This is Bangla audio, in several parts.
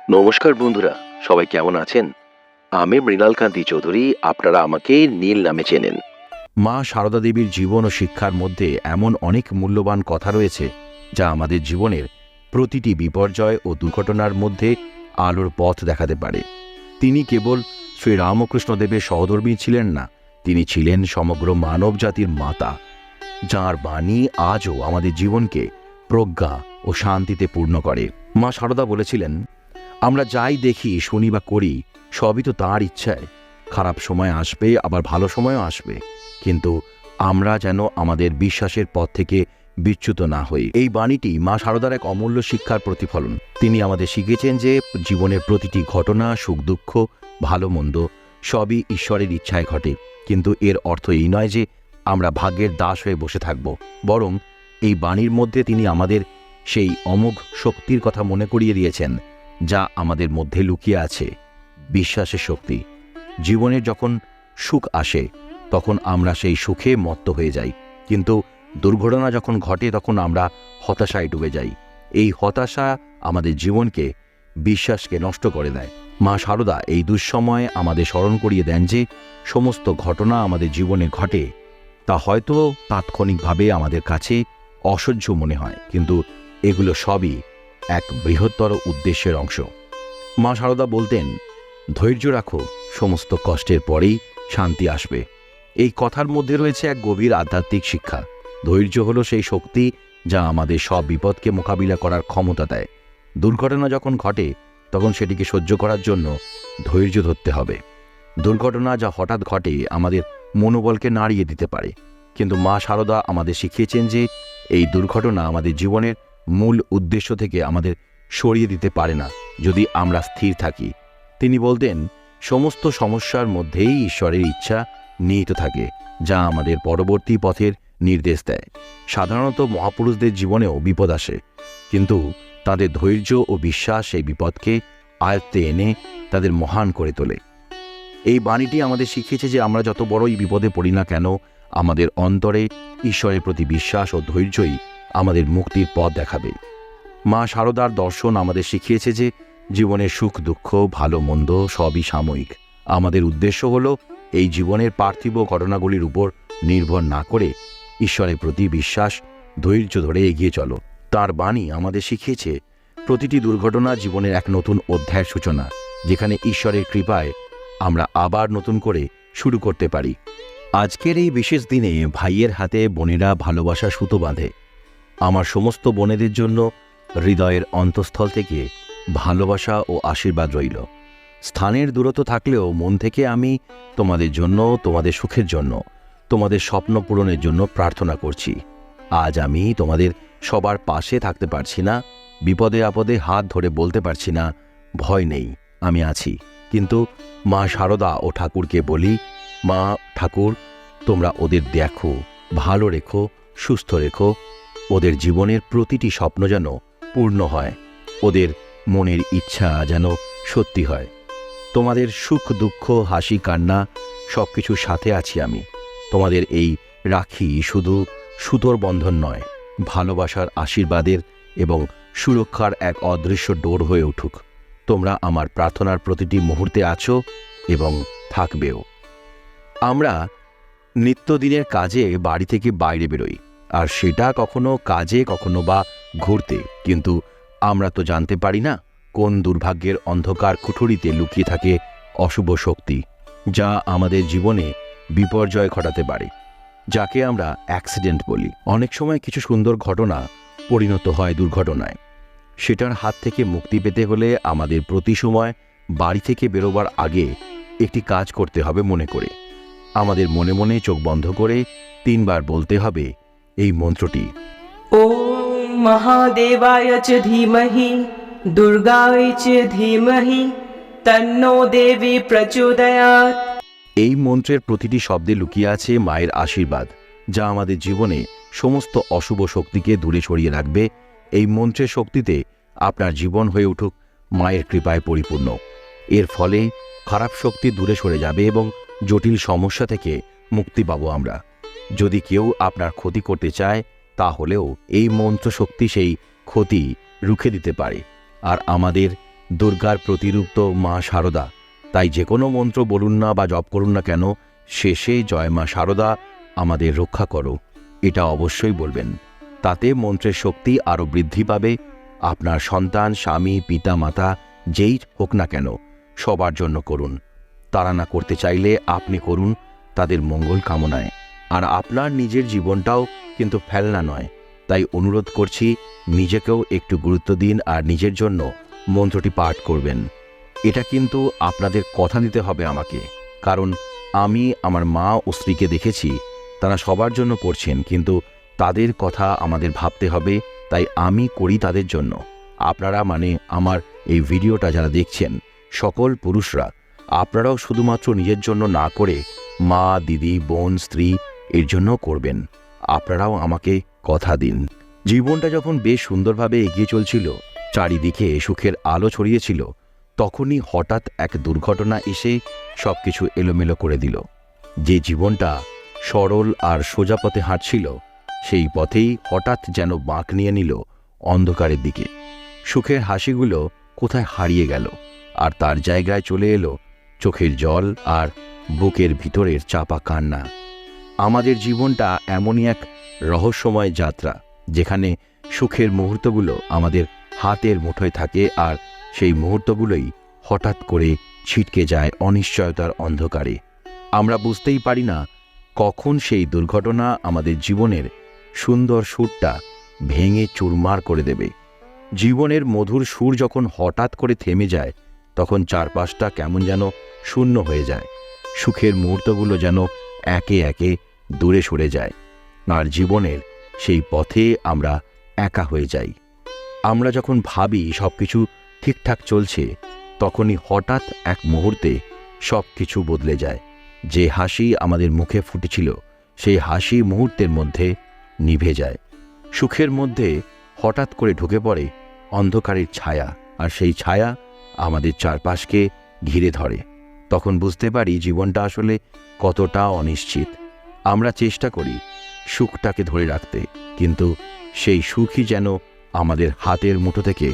নমস্কার বন্ধুরা, সবাই কেমন আছেন? আমি মৃণালকান্তি চৌধুরী। আপনারা আমাকে নীল নামে চেনেন। মা সারদা দেবীর জীবন ও শিক্ষার মধ্যে এমন অনেক মূল্যবান কথা রয়েছে যা আমাদের জীবনের প্রতিটি বিপর্যয় ও দুর্ঘটনার মধ্যে আলোর পথ দেখাতে পারে। তিনি কেবল শ্রীরামকৃষ্ণদেবের সহধর্মী ছিলেন না, তিনি ছিলেন সমগ্র মানব জাতির মাতা, যাঁর বাণী আজও আমাদের জীবনকে প্রজ্ঞা ও শান্তিতে পূর্ণ করে। মা সারদা বলেছিলেন, আমরা যাই দেখি, শুনি বা করি সবই তো তাঁর ইচ্ছায়। খারাপ সময় আসবে, আবার ভালো সময়ও আসবে, কিন্তু আমরা যেন আমাদের বিশ্বাসের পথ থেকে বিচ্যুত না হই। এই বাণীটি মা সারদার এক অমূল্য শিক্ষার প্রতিফলন। তিনি আমাদের শিখিয়েছেন যে জীবনের প্রতিটি ঘটনা, সুখ দুঃখ, ভালো মন্দ সবই ঈশ্বরের ইচ্ছায় ঘটে, কিন্তু এর অর্থ এই নয় যে আমরা ভাগ্যের দাস হয়ে বসে থাকব। বরং এই বাণীর মধ্যে তিনি আমাদের সেই অমোঘ শক্তির কথা মনে করিয়ে দিয়েছেন যা আমাদের মধ্যে লুকিয়ে আছে, বিশ্বাসের শক্তি। জীবনের যখন সুখ আসে তখন আমরা সেই সুখে মত্ত হয়ে যাই, কিন্তু দুর্ঘটনা যখন ঘটে তখন আমরা হতাশায় ডুবে যাই। এই হতাশা আমাদের জীবনকে, বিশ্বাসকে নষ্ট করে দেয়। মা সারদা এই দুঃসময়ে আমাদের স্মরণ করিয়ে দেন যে সমস্ত ঘটনা আমাদের জীবনে ঘটে তা হয়তো তাৎক্ষণিকভাবে আমাদের কাছে অসহ্য মনে হয়, কিন্তু এগুলো সবই এক বৃহত্তর উদ্দেশ্যের অংশ। মা সারদা বলতেন, ধৈর্য রাখো, সমস্ত কষ্টের পরেই শান্তি আসবে। এই কথার মধ্যে রয়েছে এক গভীর আধ্যাত্মিক শিক্ষা। ধৈর্য হলো সেই শক্তি যা আমাদের সব বিপদকে মোকাবিলা করার ক্ষমতা দেয়। দুর্ঘটনা যখন ঘটে তখন সেটিকে সহ্য করার জন্য ধৈর্য ধরতে হবে। দুর্ঘটনা যা হঠাৎ ঘটে আমাদের মনোবলকে নাড়িয়ে দিতে পারে, কিন্তু মা সারদা আমাদের শিখিয়েছেন যে এই দুর্ঘটনা আমাদের জীবনের মূল উদ্দেশ্য থেকে আমাদের সরিয়ে দিতে পারে না যদি আমরা স্থির থাকি। তিনি বলতেন, সমস্ত সমস্যার মধ্যেই ঈশ্বরের ইচ্ছা নিহিত থাকে, যা আমাদের পরবর্তী পথের নির্দেশ দেয়। সাধারণত মহাপুরুষদের জীবনেও বিপদ আসে, কিন্তু তাদের ধৈর্য ও বিশ্বাস সেই বিপদকে আয়ত্তে এনে তাদের মহান করে তোলে। এই বাণীটি আমাদের শিখিয়েছে যে আমরা যত বড়ই বিপদে পড়ি না কেন, আমাদের অন্তরে ঈশ্বরের প্রতি বিশ্বাস ও ধৈর্যই আমাদের মুক্তির পথ দেখাবে। মা সারদার দর্শন আমাদের শিখিয়েছে যে জীবনের সুখ দুঃখ, ভালো মন্দ সবই সাময়িক। আমাদের উদ্দেশ্য হলো এই জীবনের পার্থিব ঘটনাগুলির উপর নির্ভর না করে ঈশ্বরের প্রতি বিশ্বাস, ধৈর্য ধরে এগিয়ে চলো। তার বাণী আমাদের শিখিয়েছে প্রতিটি দুর্ঘটনা জীবনের এক নতুন অধ্যায়ের সূচনা, যেখানে ঈশ্বরের কৃপায় আমরা আবার নতুন করে শুরু করতে পারি। আজকের এই বিশেষ দিনে ভাইয়ের হাতে বোনেরা ভালোবাসা সুতো বাঁধে। আমার সমস্ত বোনেদের জন্য হৃদয়ের অন্তঃস্থল থেকে ভালোবাসা ও আশীর্বাদ রইল। স্থানের দূরত্ব থাকলেও মন থেকে আমি তোমাদের জন্য, তোমাদের সুখের জন্য, তোমাদের স্বপ্ন পূরণের জন্য প্রার্থনা করছি। আজ আমি তোমাদের সবার পাশে থাকতে পারছি না, বিপদে আপদে হাত ধরে বলতে পারছি না ভয় নেই, আমি আছি, কিন্তু মা সারদা ও ঠাকুরকে বলি, মা ঠাকুর, তোমরা ওদের দেখো, ভালো রেখো, সুস্থ রেখো, ওদের জীবনের প্রতিটি স্বপ্ন যেন পূর্ণ হয়, ওদের মনের ইচ্ছা যেন সত্যি হয়। তোমাদের সুখ দুঃখ, হাসি কান্না সব কিছুর সাথে আছি আমি। তোমাদের এই রাখি শুধু সুতোর বন্ধন নয়, ভালোবাসার, আশীর্বাদের এবং সুরক্ষার এক অদৃশ্য ডোর হয়ে উঠুক। তোমরা আমার প্রার্থনার প্রতিটি মুহূর্তে আছো এবং থাকবেও। আমরা নিত্যদিনের কাজে বাড়ি থেকে বাইরে বেরোই, আর সেটা কখনো কাজে, কখনো বা ঘুরতে, কিন্তু আমরা তো জানতে পারি না কোন দুর্ভাগ্যের অন্ধকার কুঠুরিতে লুকিয়ে থাকে অশুভ শক্তি, যা আমাদের জীবনে বিপর্যয় ঘটাতে পারে, যাকে আমরা অ্যাক্সিডেন্ট বলি। অনেক সময় কিছু সুন্দর ঘটনা পরিণত হয় দুর্ঘটনায়। সেটার হাত থেকে মুক্তি পেতে হলে আমাদের প্রতি সময় বাড়ি থেকে বেরোবার আগে একটি কাজ করতে হবে মনে করে। আমাদের মনে মনে চোখ বন্ধ করে 3 বার বলতে হবে এই মন্ত্রটি, ওম মহাদেবায় চ ধীমহি দুর্গায় চ ধীমহি তন্নো দেবী প্রচোদয়াৎ। এই মন্ত্রের প্রতিটি শব্দে লুকিয়ে আছে মায়ের আশীর্বাদ, যা আমাদের জীবনে সমস্ত অশুভ শক্তিকে দূরে সরিয়ে রাখবে। এই মন্ত্রের শক্তিতে আপনার জীবন হয়ে উঠুক মায়ের কৃপায় পরিপূর্ণ। এর ফলে খারাপ শক্তি দূরে সরে যাবে এবং জটিল সমস্যা থেকে মুক্তি পাবো আমরা। যদি কেউ আপনার ক্ষতি করতে চায়, তাহলেও এই মন্ত্র শক্তি সেই ক্ষতি রুখে দিতে পারে। আর আমাদের দুর্গার প্রতিরূপ তো মা শারদা, তাই যে কোনো মন্ত্র বলুন না বা জপ করুন না কেন, শেষে জয় মা শারদা আমাদের রক্ষা করো এটা অবশ্যই বলবেন। তাতে মন্ত্রের শক্তি আরও বৃদ্ধি পাবে। আপনার সন্তান, স্বামী, পিতা, মাতা যেই হোক না কেন সবার জন্য করুন। তারা না করতে চাইলে আপনি করুন তাদের মঙ্গল কামনায়। আর আপনার নিজের জীবনটাও কিন্তু ফেলনা নয়, তাই অনুরোধ করছি নিজেকেও একটু গুরুত্ব দিন আর নিজের জন্য মন্ত্রটি পাঠ করবেন। এটা কিন্তু আপনাদের কথা দিতে হবে আমাকে, কারণ আমি আমার মা ও স্ত্রীকে দেখেছি তারা সবার জন্য করছেন, কিন্তু তাদের কথা আমাদের ভাবতে হবে, তাই আমি করি তাদের জন্য। আপনারা মানে আমার এই ভিডিওটা যারা দেখছেন সকল পুরুষরা, আপনারাও শুধুমাত্র নিজের জন্য না করে মা, দিদি, বোন, স্ত্রী এর জন্য করবেন। আপনারাও আমাকে কথা দিন। জীবনটা যখন বেশ সুন্দরভাবে এগিয়ে চলছিল, চারিদিকে সুখের আলো ছড়িয়েছিল, তখনই হঠাৎ এক দুর্ঘটনা এসে সবকিছু এলোমেলো করে দিল। যে জীবনটা সরল আর সোজা পথে হাঁটছিল, সেই পথেই হঠাৎ যেন বাঁক নিয়ে নিল অন্ধকারের দিকে। সুখের হাসিগুলো কোথায় হারিয়ে গেল, আর তার জায়গায় চলে এলো চোখের জল আর বুকের ভিতরের চাপা কান্না। আমাদের জীবনটা এমনই এক রহস্যময় যাত্রা, যেখানে সুখের মুহূর্তগুলো আমাদের হাতের মুঠোয় থাকে, আর সেই মুহূর্তগুলোই হঠাৎ করে ছিটকে যায় অনিশ্চয়তার অন্ধকারে। আমরা বুঝতেই পারি না কখন সেই দুর্ঘটনা আমাদের জীবনের সুন্দর সুরটা ভেঙে চুরমার করে দেবে। জীবনের মধুর সুর যখন হঠাৎ করে থেমে যায়, তখন চারপাশটা কেমন যেন শূন্য হয়ে যায়। সুখের মুহূর্তগুলো যেন একে একে দূরে সরে যায়, আর জীবনের সেই পথে আমরা একা হয়ে যাই। আমরা যখন ভাবি সবকিছু ঠিকঠাক চলছে, তখনই হঠাৎ এক মুহূর্তে সব কিছু বদলে যায়। যে হাসি আমাদের মুখে ফুটেছিল, সেই হাসি মুহূর্তের মধ্যে নিভে যায়। সুখের মধ্যে হঠাৎ করে ঢুকে পড়ে অন্ধকারের ছায়া, আর সেই ছায়া আমাদের চারপাশকে ঘিরে ধরে। তখন বুঝতে পারি জীবনটা আসলে কতটা অনিশ্চিত। আমরা চেষ্টা করি সুখটাকে ধরে রাখতে, কিন্তু সেই সুখই যেন আমাদের হাতের মুঠো থেকে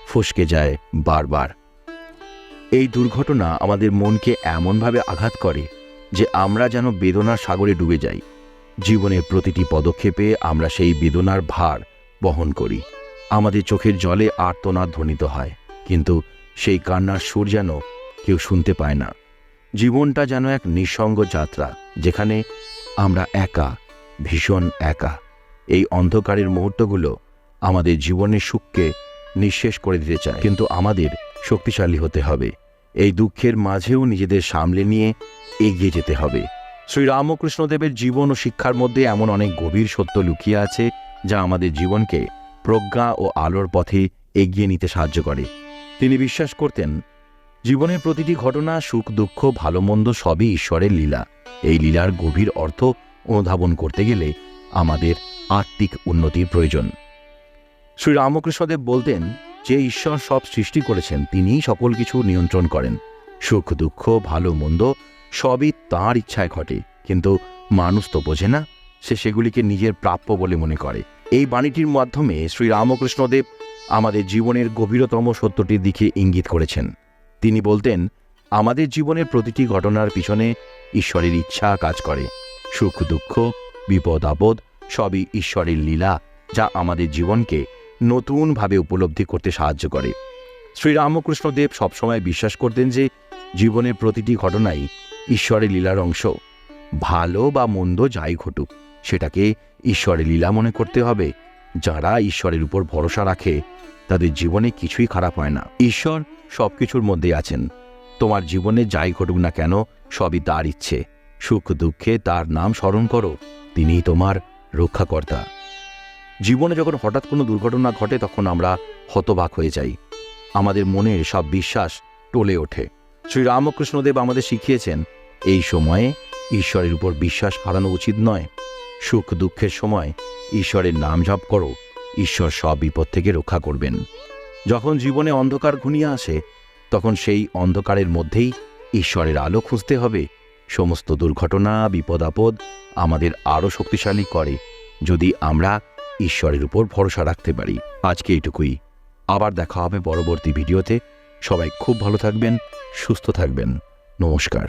ফসকে যায় বারবার। এই দুর্ঘটনা আমাদের মনকে এমনভাবে আঘাত করে যে আমরা যেন বেদনার সাগরে ডুবে যাই। জীবনের প্রতিটি পদক্ষেপে আমরা সেই বেদনার ভার বহন করি। আমাদের চোখের জলে আর্তনাদ ধ্বনিত হয়, কিন্তু সেই কান্নার সুর যেন কেউ শুনতে পায় না। জীবনটা যেন এক নিঃসঙ্গ যাত্রা, যেখানে আমরা একা, ভীষণ একা। এই অন্ধকারের মুহূর্তগুলো আমাদের জীবনের সুখকে নিঃশেষ করে দিতে চায়, কিন্তু আমাদের শক্তিশালী হতে হবে। এই দুঃখের মাঝেও নিজেদের সামলে নিয়ে এগিয়ে যেতে হবে। শ্রীরামকৃষ্ণদেবের জীবন ও শিক্ষার মধ্যে এমন অনেক গভীর সত্য লুকিয়ে আছে, যা আমাদের জীবনকে প্রজ্ঞা ও আলোর পথে এগিয়ে নিতে সাহায্য করে। তিনি বিশ্বাস করতেন, জীবনের প্রতিটি ঘটনা, সুখ দুঃখ, ভালো মন্দ সবই ঈশ্বরের লীলা। এই লীলার গভীর অর্থ অনুধাবন করতে গেলে আমাদের আত্মিক উন্নতির প্রয়োজন। শ্রীরামকৃষ্ণদেব বলতেন যে ঈশ্বর সব সৃষ্টি করেছেন, তিনিই সকল কিছু নিয়ন্ত্রণ করেন। সুখ দুঃখ, ভালো মন্দ সবই তাঁর ইচ্ছায় ঘটে, কিন্তু মানুষ তো বোঝে না, সে সেগুলিকে নিজের প্রাপ্য বলে মনে করে। এই বাণীটির মাধ্যমে শ্রীরামকৃষ্ণদেব আমাদের জীবনের গভীরতম সত্যটির দিকে ইঙ্গিত করেছেন। তিনি বলতেন, আমাদের জীবনের প্রতিটি ঘটনার পিছনে ঈশ্বরের ইচ্ছা কাজ করে। সুখ দুঃখ, বিপদ আপদ সবই ঈশ্বরের লীলা, যা আমাদের জীবনকে নতুনভাবে উপলব্ধি করতে সাহায্য করে। শ্রীরামকৃষ্ণদেব সবসময় বিশ্বাস করতেন যে জীবনের প্রতিটি ঘটনাই ঈশ্বরের লীলার অংশ। ভালো বা মন্দ যাই ঘটুক, সেটাকে ঈশ্বরের লীলা মনে করতে হবে। যারা ঈশ্বরের উপর ভরসা রাখে, তাদের জীবনে কিছুই খারাপ হয় না। ঈশ্বর সবকিছুর মধ্যে আছেন। তোমার জীবনে যাই ঘটুক না কেন, সবই তার ইচ্ছে। সুখ দুঃখে তার নাম স্মরণ করো, তিনিই তোমার রক্ষাকর্তা। জীবনে যখন হঠাৎ কোনো দুর্ঘটনা ঘটে, তখন আমরা হতবাক হয়ে যাই। আমাদের মনের সব বিশ্বাস টলে ওঠে। শ্রীরামকৃষ্ণদেব আমাদের শিখিয়েছেন, এই সময়ে ঈশ্বরের উপর বিশ্বাস হারানো উচিত নয়। সুখ দুঃখের সময় ঈশ্বরের নাম জপ করো, ঈশ্বর সব বিপদ থেকে রক্ষা করবেন। যখন জীবনে অন্ধকার ঘনিয়ে আসে, তখন সেই অন্ধকারের মধ্যেই ঈশ্বরের আলো খুঁজতে হবে। সমস্ত দুর্ঘটনা, বিপদ আপদ আমাদের আরও শক্তিশালী করে, যদি আমরা ঈশ্বরের উপর ভরসা রাখতে পারি। আজকে এইটুকুই। আবার দেখা হবে পরবর্তী ভিডিওতে। সবাই খুব ভালো থাকবেন, সুস্থ থাকবেন। নমস্কার।